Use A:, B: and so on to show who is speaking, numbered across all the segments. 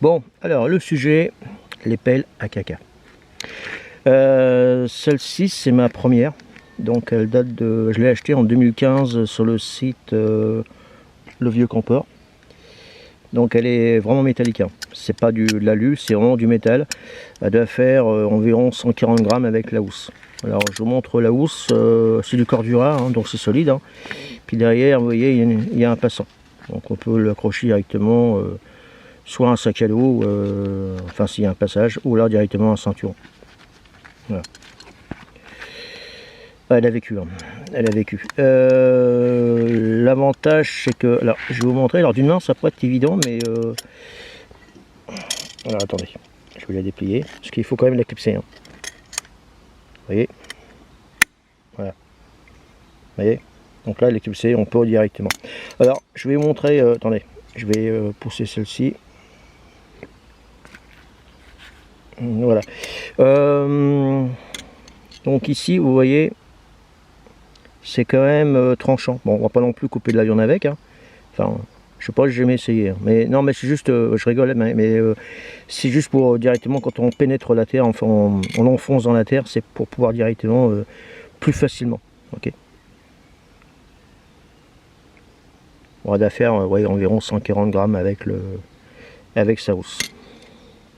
A: Bon, alors le sujet, les pelles à caca. Celle-ci, c'est ma première. Donc elle date de... Je l'ai achetée en 2015 sur le site Le Vieux Campeur. Donc elle est vraiment métallique. Hein. C'est pas de l'alu, c'est vraiment du métal. Elle doit faire environ 140 grammes avec la housse. Alors je vous montre la housse, c'est du Cordura, hein, donc c'est solide. Hein. Puis derrière, vous voyez, il y a un passant. Donc on peut l'accrocher directement, soit un sac à dos, enfin s'il y a un passage, ou là directement un ceinturon. Voilà. Elle a vécu, hein. Elle a vécu. L'avantage c'est que, alors je vais vous montrer, alors d'une main ça peut être évident, mais alors attendez, je vais la déplier, parce qu'il faut quand même la clipser. Hein. Vous voyez, voilà. Vous voyez, donc là elle est clipsée, on peut directement. Alors je vais vous montrer, attendez, je vais pousser celle-ci. Voilà. Donc ici vous voyez, c'est quand même tranchant. Bon, on va pas non plus couper de la viande avec. Hein. Enfin, je sais pas, j'ai jamais essayé. Hein. Mais non, mais c'est juste, je rigole, mais c'est juste pour directement quand on pénètre la terre, enfin, on l'enfonce dans la terre, c'est pour pouvoir directement plus facilement. Ok. On va faire ouais, environ 140 grammes avec sa housse.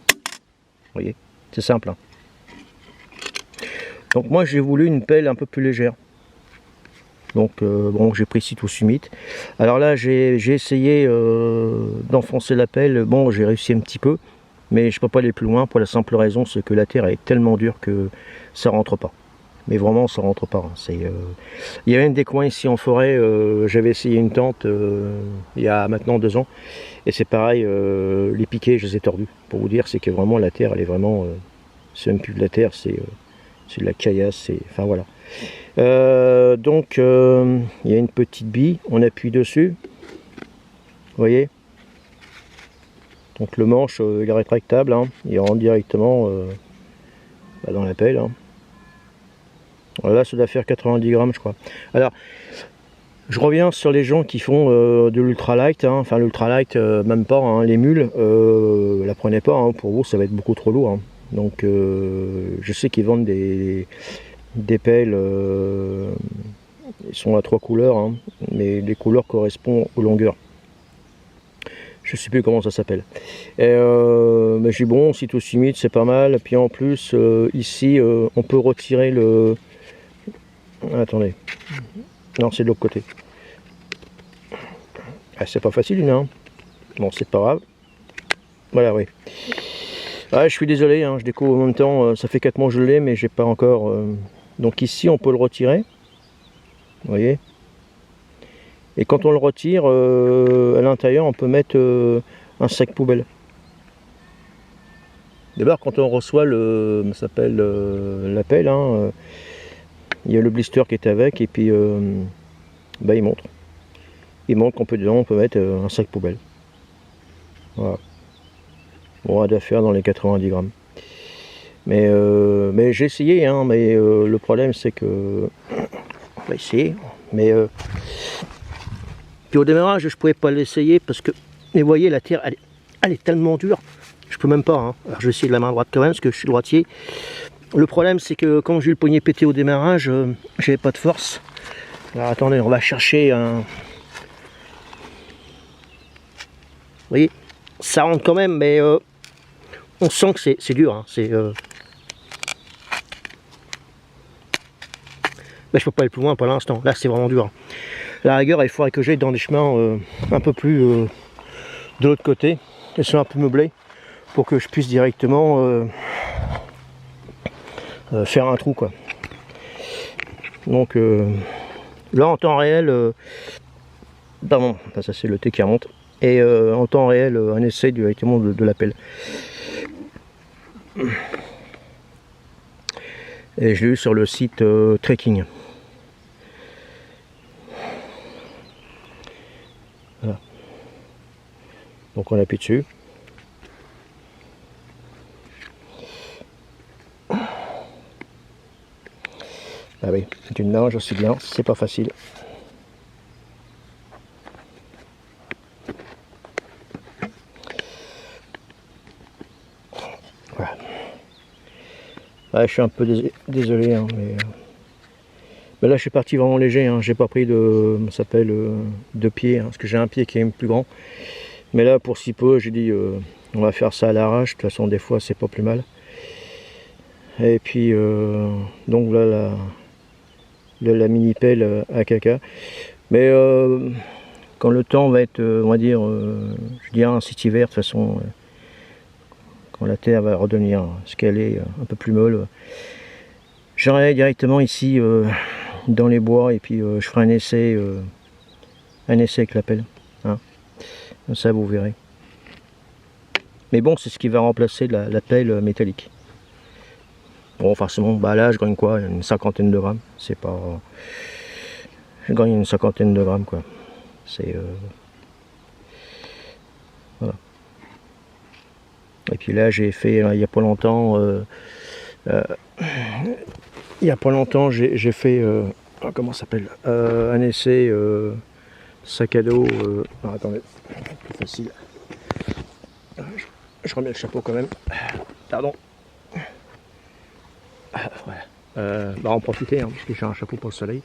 A: Vous voyez, c'est simple. Hein. Donc moi j'ai voulu une pelle un peu plus légère. Donc bon, j'ai pris Citrus Summit. Alors là j'ai essayé d'enfoncer la pelle. Bon, j'ai réussi un petit peu, mais je peux pas aller plus loin pour la simple raison, c'est que la terre est tellement dure que ça rentre pas. Mais vraiment ça rentre pas. Hein. Il y a même des coins ici en forêt, j'avais essayé une tente il y a maintenant 2 ans, et c'est pareil, les piquets je les ai tordus. Pour vous dire, c'est que vraiment la terre elle est vraiment, c'est même plus de la terre, c'est de la caillasse, enfin voilà. Donc il y a une petite bille, on appuie dessus, vous voyez, donc le manche il est rétractable, hein, il rentre directement dans la pelle. Hein. Voilà, ça doit faire 90 grammes je crois. Alors je reviens sur les gens qui font de l'ultralight, hein, enfin l'ultralight même pas, hein, les mules, la prenez pas, hein, pour vous ça va être beaucoup trop lourd. Hein. Donc je sais qu'ils vendent des pelles, ils sont à 3 couleurs, hein, mais les couleurs correspondent aux longueurs. Je sais plus comment ça s'appelle. Mais j'ai bon, Citrus Summit c'est pas mal. Puis en plus ici on peut retirer le. Attendez. Non, c'est de l'autre côté. Ah, c'est pas facile, hein. Bon, c'est pas grave. Voilà, oui. Ah, je suis désolé, hein, je découvre en même temps, ça fait 4 mois que je l'ai, mais j'ai pas encore... Donc ici, on peut le retirer. Vous voyez. Et quand on le retire, à l'intérieur, on peut mettre un sac poubelle. D'abord, quand on reçoit ça s'appelle la pelle, hein, il y a le blister qui est avec, et puis bah, il montre. Il montre qu'on peut dedans, on peut mettre un sac poubelle. Voilà. Bon, on doit faire dans les 90 grammes. Mais j'ai essayé, hein, mais le problème c'est que... On va essayer, mais... Puis au démarrage, je pouvais pas l'essayer parce que... Mais vous voyez, la terre, elle est tellement dure. Je peux même pas. Hein. Alors je vais essayer de la main droite quand même, parce que je suis droitier. Le problème c'est que quand j'ai eu le poignet pété au démarrage, j'avais pas de force. Alors attendez, on va chercher un... Vous voyez, ça rentre quand même, mais on sent que c'est dur. Hein. Ben, je peux pas aller plus loin pour l'instant. Là, c'est vraiment dur. La rigueur, il faudrait que j'aille dans des chemins un peu plus de l'autre côté, qui sont un peu meublés, pour que je puisse directement faire un trou, quoi. Donc là, en temps réel, pardon, ça c'est le thé qui remonte. Et en temps réel, un essai directement de la pelle. Et je l'ai eu sur le site Trekking. Voilà. Donc on appuie dessus. Ah oui, d'une main je suis bien, c'est pas facile. je suis un peu désolé, hein, mais là je suis parti vraiment léger, hein. J'ai pas pris de, ça s'appelle, 2 pieds, hein, parce que j'ai un pied qui est même plus grand. Mais là pour si peu, j'ai dit on va faire ça à l'arrache, de toute façon des fois c'est pas plus mal. Et puis donc là la mini pelle à caca. Mais quand le temps va être, on va dire, je dirais cet hiver, de toute façon, quand la terre va redevenir ce qu'elle est, un peu plus molle, j'irai directement ici dans les bois et puis je ferai un essai avec la pelle. Hein. Comme ça vous verrez. Mais bon, c'est ce qui va remplacer la pelle métallique. Bon, forcément, bah là je gagne quoi? Une cinquantaine de grammes. C'est pas. Je gagne une cinquantaine de grammes quoi. C'est. Voilà. Et puis là j'ai fait il n'y a pas longtemps. Il n'y a pas longtemps j'ai fait. Comment ça s'appelle? Un essai sac à dos. Attendez, plus facile. Je remets le chapeau quand même. Pardon. Voilà. En profiter, hein, parce que j'ai un chapeau pour le soleil.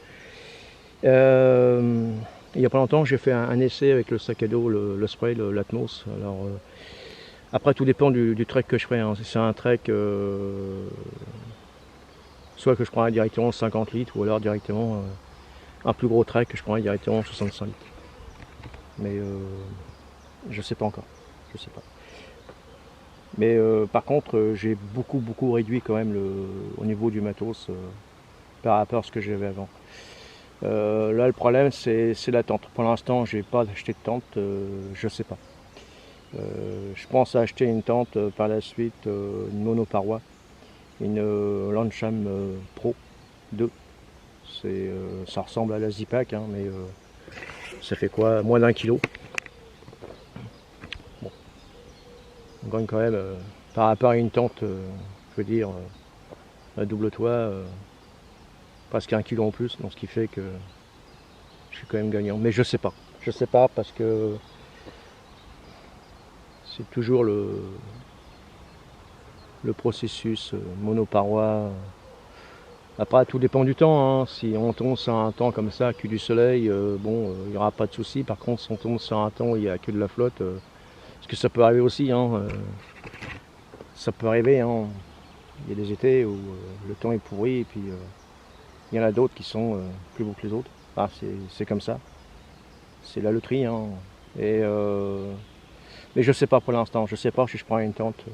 A: Il n'y a pas longtemps, j'ai fait un essai avec le sac à dos, le spray, l'Atmos. Alors, après, tout dépend du trek que je ferai. Hein. Si c'est un trek, soit que je prendrai directement 50 litres, ou alors directement un plus gros trek que je prendrai directement 65 litres. Mais je sais pas encore. Je sais pas. Mais par contre, j'ai beaucoup réduit quand même au niveau du matos par rapport à ce que j'avais avant. Là, le problème, c'est la tente. Pour l'instant, j'ai pas acheté de tente, je sais pas. Je pense à acheter une tente par la suite, une monoparoi, une Lancham Pro 2. Ça ressemble à la Zipac, hein, mais ça fait quoi? Moins d'1 kilo. Bon. On gagne quand même, par rapport à une tente, je veux dire, à double toit, presque 1 kilo en plus, donc ce qui fait que je suis quand même gagnant. Mais je sais pas parce que c'est toujours le processus monoparoi. Après, tout dépend du temps. Hein. Si on tombe sur un temps comme ça, que du soleil, bon, il n'y aura pas de souci. Par contre, si on tombe sur un temps où il n'y a que de la flotte, parce que ça peut arriver aussi, hein, ça peut arriver. Hein. Il y a des étés où le temps est pourri et puis il y en a d'autres qui sont plus beaux que les autres. Ah, c'est comme ça. C'est la loterie. Hein. Et, mais je sais pas pour l'instant. Je sais pas si je prends une tente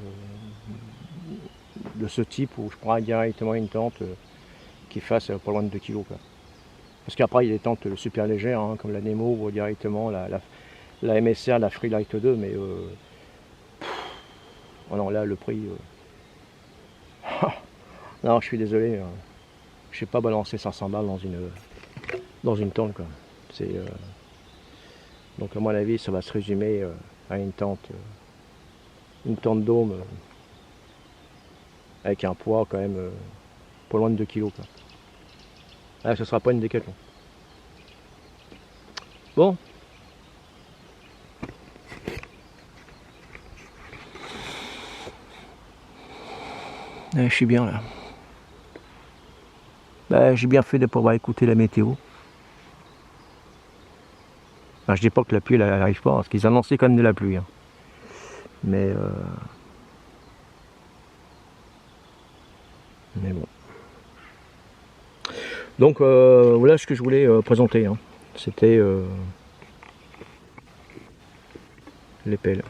A: de ce type ou je prends directement une tente qui fasse pas loin de 2 kg. Quoi. Parce qu'après, il y a des tentes super légères, hein, comme la Nemo ou directement la MSR, la Freelite 2. Mais oh non, là, le prix. Non, je suis désolé. Je n'ai pas balancé 500 balles dans une tente. Quoi. Donc à mon avis, ça va se résumer à une tente dôme avec un poids quand même pas loin de 2 kg. Quoi. Là, ce ne sera pas une Décathlon. Bon. Je suis bien là. J'ai bien fait de pouvoir écouter la météo. Enfin, je dis pas que la pluie elle arrive pas, parce qu'ils annonçaient quand même de la pluie. Hein. Mais bon. Donc voilà ce que je voulais présenter. Hein. C'était les pelles.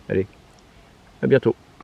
A: Allez, à bientôt.